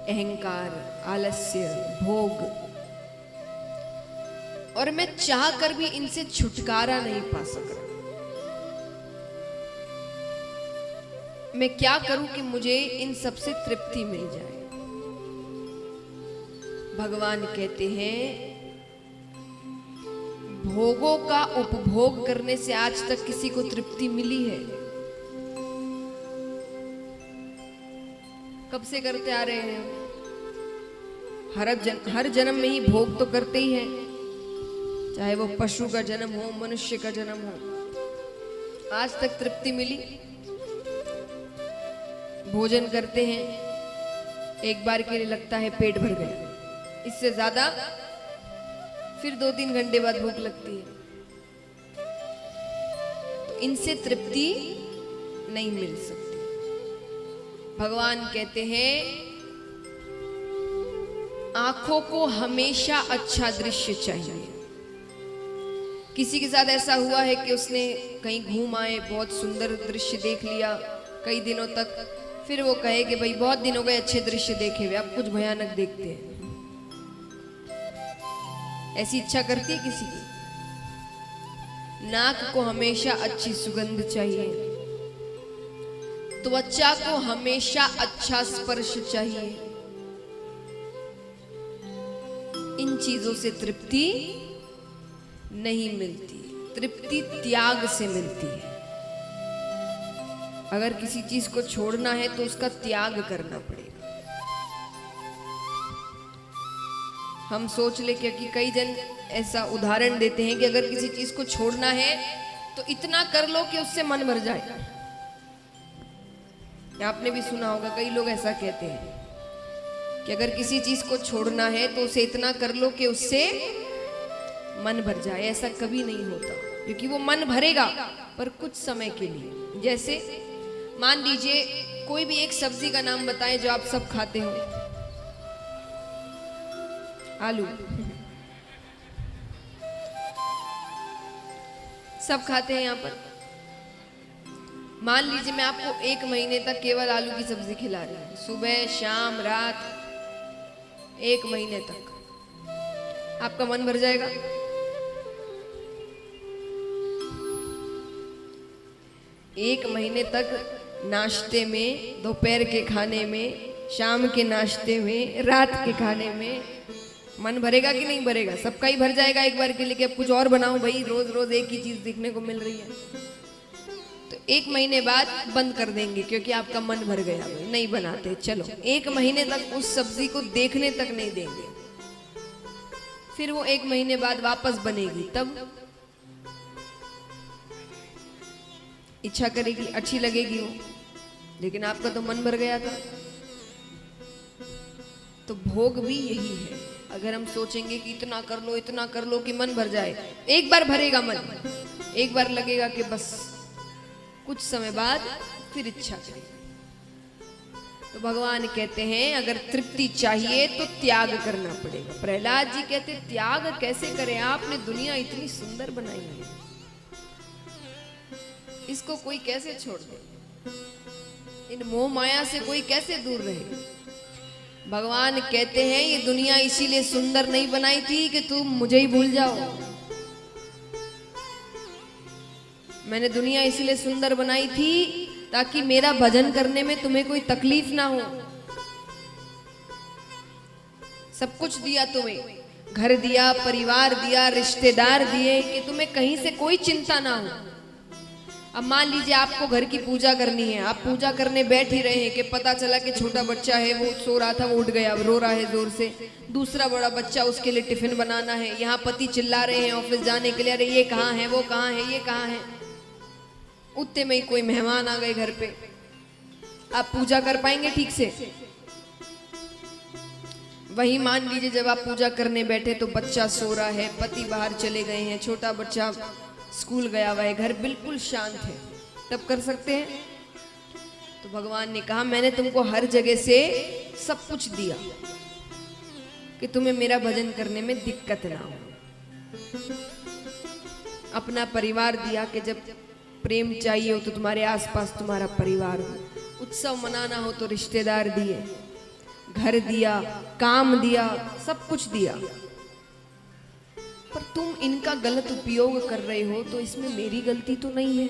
अहंकार, आलस्य, भोग, और मैं चाह कर भी इनसे छुटकारा नहीं पा सक रहा। मैं क्या करूं कि मुझे इन सब से तृप्ति मिल जाए। भगवान कहते हैं भोगों का उपभोग करने से आज तक किसी को तृप्ति मिली है? कब से करते आ रहे हैं? हर जन्म में ही भोग तो करते ही हैं, चाहे वो पशु का जन्म हो, मनुष्य का जन्म हो। आज तक तृप्ति मिली? भोजन करते हैं, एक बार के लिए लगता है पेट भर गया, इससे ज्यादा फिर 2-3 घंटे बाद भूख लगती है। तो इनसे तृप्ति नहीं मिल सकती। भगवान कहते हैं आंखों को हमेशा अच्छा दृश्य चाहिए। किसी के साथ ऐसा हुआ है कि उसने कहीं घूम आए, बहुत सुंदर दृश्य देख लिया कई दिनों तक, फिर वो कहे कि भाई बहुत दिन हो गए अच्छे दृश्य देखे हुए, अब कुछ भयानक देखते हैं। ऐसी इच्छा करती है किसी की? नाक को हमेशा अच्छी सुगंध चाहिए, त्वचा को हमेशा अच्छा स्पर्श चाहिए। इन चीजों से तृप्ति नहीं मिलती, तृप्ति त्याग से मिलती है। अगर किसी चीज को छोड़ना है तो उसका त्याग करना पड़ेगा। हम सोच ले क्योंकि कई जन ऐसा उदाहरण देते हैं कि अगर किसी चीज को छोड़ना है तो इतना कर लो कि उससे मन भर जाए। आपने भी सुना होगा, कई लोग ऐसा कहते हैं कि अगर किसी चीज को छोड़ना है तो उसे इतना कर लो कि उससे मन भर जाए। ऐसा कभी नहीं होता, क्योंकि वो मन भरेगा पर कुछ समय के लिए। जैसे मान लीजिए कोई भी एक सब्जी का नाम बताएं जो आप सब खाते हो। आलू सब खाते हैं यहाँ पर। मान लीजिए मैं आपको 1 महीने तक केवल आलू की सब्जी खिला रही हूँ, सुबह शाम रात, 1 महीने तक। आपका मन भर जाएगा? एक महीने तक नाश्ते में, दोपहर के खाने में, शाम के नाश्ते में, रात के खाने में मन भरेगा कि नहीं भरेगा? सबका ही भर जाएगा एक बार के लिए कि अब कुछ और बनाओ भाई, रोज रोज एक ही चीज देखने को मिल रही है। तो 1 महीने बाद बंद कर देंगे क्योंकि आपका मन भर गया, भाई नहीं बनाते। चलो 1 महीने तक उस सब्जी को देखने तक नहीं देंगे, फिर वो 1 महीने बाद वापस बनेगी, तब इच्छा करेगी, अच्छी लगेगी वो, लेकिन आपका तो मन भर गया था। तो भोग भी यही है। अगर हम सोचेंगे कि इतना कर लो कि मन भर जाए, एक बार भरेगा मन, एक बार लगेगा कि बस, कुछ समय बाद फिर इच्छा करेगी। तो भगवान कहते हैं अगर तृप्ति चाहिए तो त्याग करना पड़ेगा। प्रहलाद जी कहते त्याग कैसे करें? आपने दुनिया इतनी सुंदर बनाई है, इसको कोई कैसे छोड़ दे? इन मोह माया से कोई कैसे दूर रहे? भगवान कहते हैं ये दुनिया इसीलिए सुंदर नहीं बनाई थी कि तुम मुझे ही भूल जाओ। मैंने दुनिया इसीलिए सुंदर बनाई थी ताकि मेरा भजन करने में तुम्हें कोई तकलीफ ना हो। सब कुछ दिया तुम्हें, घर दिया, परिवार दिया, रिश्तेदार दिए कि तुम्हें कहीं से कोई चिंता ना हो। अब मान लीजिए आपको घर की पूजा करनी है, आप पूजा करने बैठ ही रहे हैं कि पता चला कि छोटा बच्चा है, वो सो रहा था, वो उठ गया, रो रहा है जोर से। दूसरा बड़ा बच्चा, उसके लिए टिफिन बनाना है। यहाँ पति चिल्ला रहे हैं ऑफिस जाने के लिए, अरे ये कहाँ है, वो कहाँ है, ये कहाँ है। उतने में ही कोई मेहमान आ गए घर पे, आप पूजा कर पाएंगे ठीक से? वही मान लीजिए जब आप पूजा करने बैठे तो बच्चा सो रहा है, पति बाहर चले गए हैं, छोटा बच्चा स्कूल गया हुआ है, घर बिल्कुल शांत है, तब कर सकते हैं? तो भगवान ने कहा मैंने तुमको हर जगह से सब कुछ दिया कि तुम्हें मेरा भजन करने में दिक्कत ना हो। अपना परिवार दिया कि जब प्रेम चाहिए हो तो तुम्हारे आसपास तुम्हारा परिवार हो, उत्सव मनाना हो तो रिश्तेदार दिए, घर दिया, काम दिया, सब कुछ दिया, पर तुम इनका गलत उपयोग कर रहे हो, तो इसमें मेरी गलती तो नहीं है,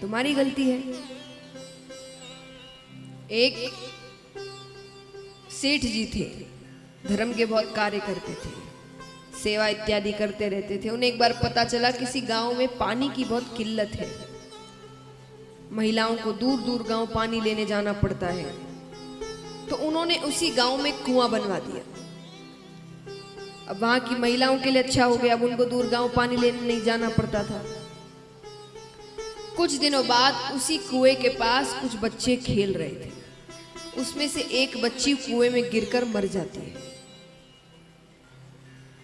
तुम्हारी गलती है। एक सेठ जी थे, धर्म के बहुत कार्य करते थे, सेवा इत्यादि करते रहते थे। उन्हें एक बार पता चला किसी गांव में पानी की बहुत किल्लत है, महिलाओं को दूर दूर गांव पानी लेने जाना पड़ता है। तो उन्होंने उसी गांव में कुआं बनवा दिया। अब वहां की महिलाओं के लिए अच्छा हो गया, अब उनको दूर गांव पानी लेने नहीं जाना पड़ता था। कुछ दिनों बाद उसी कुएं के पास कुछ बच्चे खेल रहे थे, उसमें से एक बच्ची कुएं में गिरकर मर जाती है।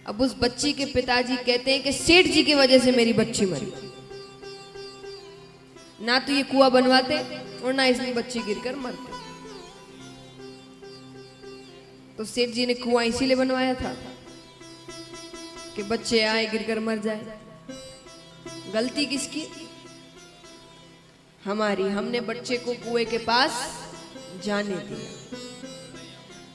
अब उस बच्ची के पिताजी कहते हैं कि सेठ जी की वजह से मेरी बच्ची मरी, ना तो ये कुआं बनवाते और ना इसमें बच्ची गिरकर मरते। तो सेठ जी ने कुआं इसीलिए बनवाया था कि बच्चे आए गिरकर मर जाए। गलती किसकी? हमारी। हमने बच्चे को कुएं के पास जाने दिया।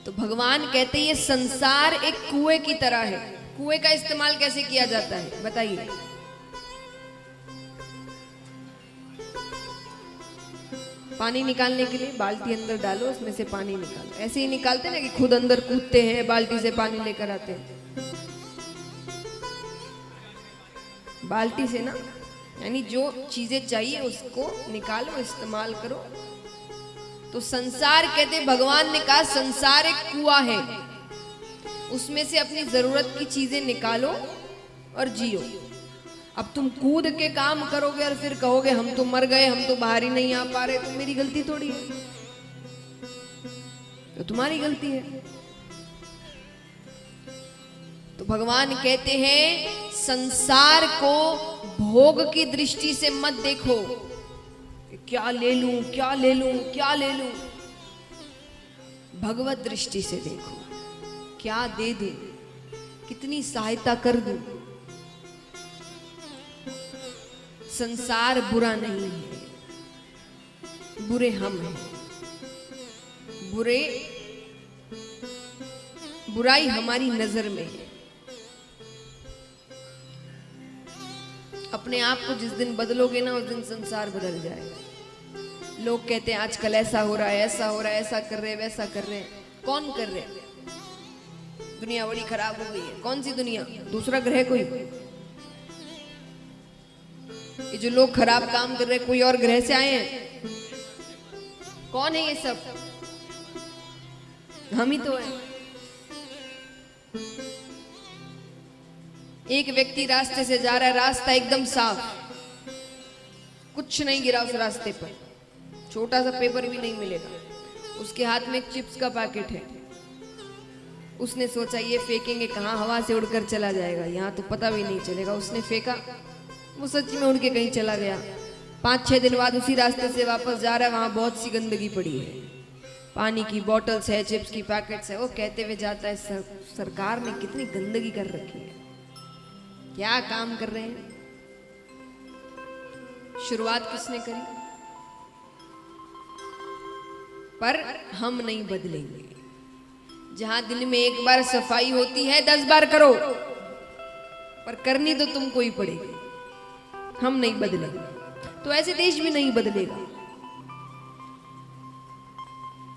तो भगवान कहते हैं ये संसार एक कुएं की तरह है। कुएं का इस्तेमाल कैसे किया जाता है बताइए? पानी निकालने के लिए बाल्टी अंदर डालो, उसमें से पानी निकालो। ऐसे ही निकालते ना कि खुद अंदर कूदते हैं, बाल्टी से पानी लेकर आते हैं। बाल्टी से ना, यानी जो चीजें चाहिए उसको निकालो, इस्तेमाल करो। तो संसार कहते, भगवान ने कहा संसार एक कुआं है, उसमें से अपनी जरूरत की चीजें निकालो और जियो। अब तुम कूद के काम करोगे और फिर कहोगे हम तो मर गए, हम तो बाहर ही नहीं आ पा रहे, तो मेरी गलती थोड़ी है, तो तुम्हारी गलती है। तो भगवान कहते हैं संसार को भोग की दृष्टि से मत देखो, क्या ले लूं, क्या ले लूं, क्या ले लूं। भगवत दृष्टि से देखो, क्या दे दूं, कितनी सहायता कर दूं। संसार बुरा नहीं है, बुरे हम हैं। बुराई हमारी नजर में है। अपने आप को जिस दिन बदलोगे ना, उस दिन संसार बदल जाएगा। लोग कहते हैं आजकल ऐसा हो रहा है, ऐसा हो रहा है, ऐसा कर रहे हैं, वैसा कर रहे हैं। कौन कर रहे हैं? दुनिया बड़ी खराब हो गई है। कौन सी दुनिया? दूसरा ग्रह कोई? ये जो लोग खराब काम कर रहे हैं कोई और ग्रह से आए हैं? कौन है ये सब? हम ही तो हैं। एक व्यक्ति रास्ते से जा रहा है, रास्ता एकदम साफ, कुछ नहीं गिरा उस रास्ते पर, छोटा सा पेपर भी नहीं मिलेगा। उसके हाथ में एक चिप्स का पैकेट है। उसने सोचा ये फेंकेंगे कहाँ, हवा से उड़कर चला जाएगा, यहाँ तो पता भी नहीं चलेगा। उसने फेंका, वो सच में उड़ के कहीं चला गया। 5-6 दिन बाद उसी रास्ते से वापस जा रहा है, वहां बहुत सी गंदगी पड़ी है, पानी की बोतल्स है, चिप्स की पैकेट्स है। वो कहते हुए जाता है सरकार ने कितनी गंदगी कर रखी है, क्या काम कर रहे हैं। शुरुआत किसने करी? पर हम नहीं बदलेंगे। जहां दिल में एक बार सफाई होती है 10 बार करो, पर करनी तो तुमको ही पड़ेगी। हम नहीं बदलेंगे तो ऐसे देश भी नहीं बदलेगा।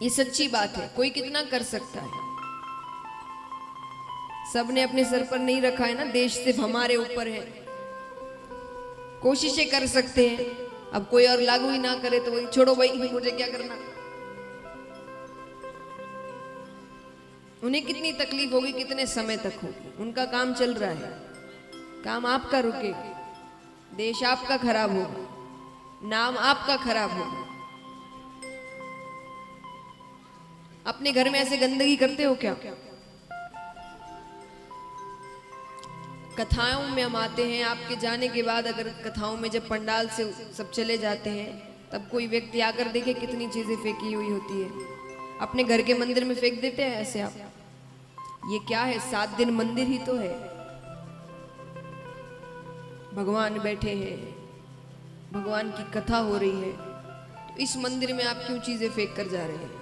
ये सच्ची बात है। कोई कितना कर सकता है, सबने अपने सर पर नहीं रखा है ना, देश सिर्फ हमारे ऊपर है। कोशिशें कर सकते हैं, अब कोई और लागू ही ना करे तो वही छोड़ो भाई, मुझे क्या करना। उन्हें कितनी तकलीफ होगी, कितने समय तक होगी, उनका काम चल रहा है। काम आपका रुकेगा, देश आपका खराब होगा, नाम आपका खराब होगा। अपने घर में ऐसे गंदगी करते हो क्या? कथाओं में हम आते हैं, आपके जाने के बाद अगर कथाओं में जब पंडाल से सब चले जाते हैं, तब कोई व्यक्ति आकर देखे कितनी चीजें फेंकी हुई होती है। अपने घर के मंदिर में फेंक देते हैं ऐसे आप। ये क्या है? 7 दिन मंदिर ही तो है, भगवान बैठे हैं, भगवान की कथा हो रही है, तो इस मंदिर में आप क्यों चीजें फेंक कर जा रहे हैं?